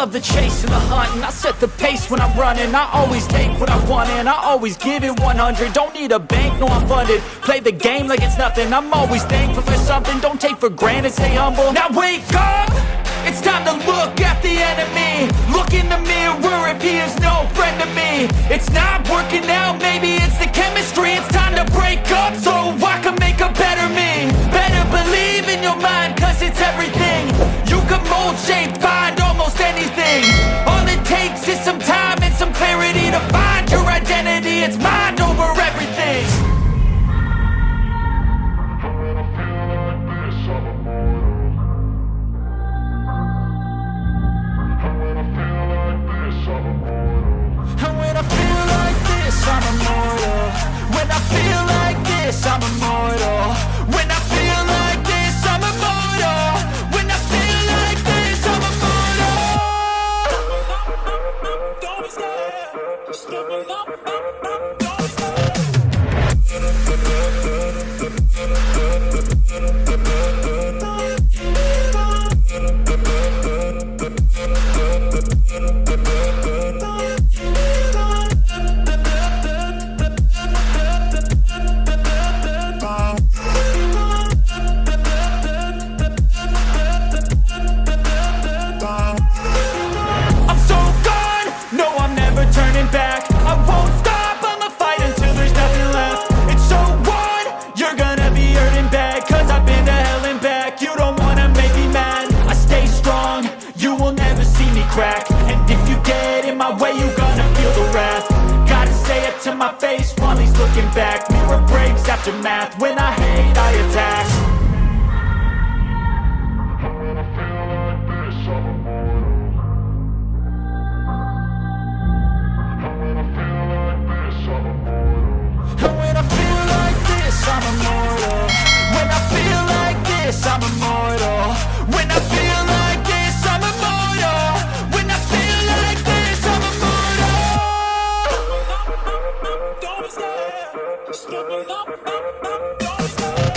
love the chase and the hunt, and I set the pace when I'm running. I always take what I want and I always give it 100. Don't need a bank, no I'm funded. Play the game like it's nothing. I'm always thankful for something. Don't take for granted, stay humble. Now wake up! It's time to look at the enemy. Look in the mirror if he is no friend to me. It's not working out, maybe it's the chemistry. It's time to break up so I can make a better me. Better believe in your mind, cause it's everything. You can mold, shape, find almost anything. All it takes is some time and some clarity to find your identity. It's mind over everything. And when I feel like this, I'm immortal. When I feel like this, I'm immortal. When I feel like this, I'm immortal. When I feel like this, I'm immortal. Don't be scared. Just look up. Don't be scared. Turning back, I won't stop, I'ma fight until there's nothing left. It's so on, you're gonna be hurting bad, cause I've been to hell and back. You don't wanna make me mad, I stay strong, you will never see me crack. And if you get in my way, you're gonna feel the wrath. Gotta say it to my face while he's looking back. Mirror breaks after math, when I hate I attack. And when I feel like this, I'm immortal. When I feel like this, I'm immortal. When I feel like this, I'm immortal. When I feel like this, I'm immortal. Don't be scared. Just look up. Don't be scared.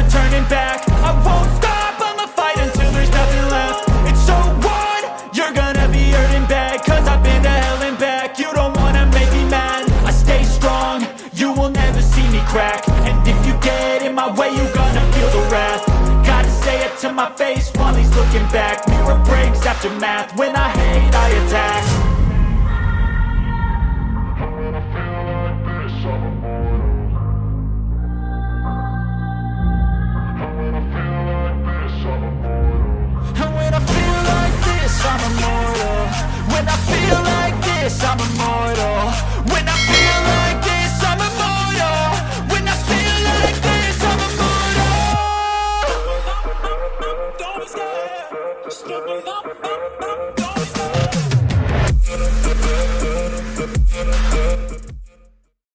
Turning back, I won't stop, I'ma fight until there's nothing left. It's so on, you're gonna be hurting bad, cause I've been to hell and back. You don't wanna make me mad, I stay strong, you will never see me crack. And if you get in my way, you're gonna feel the wrath. Gotta say it to my face while he's looking back. Mirror breaks after math, when I hate I attack. I'm immortal. When I feel like this, I'm immortal.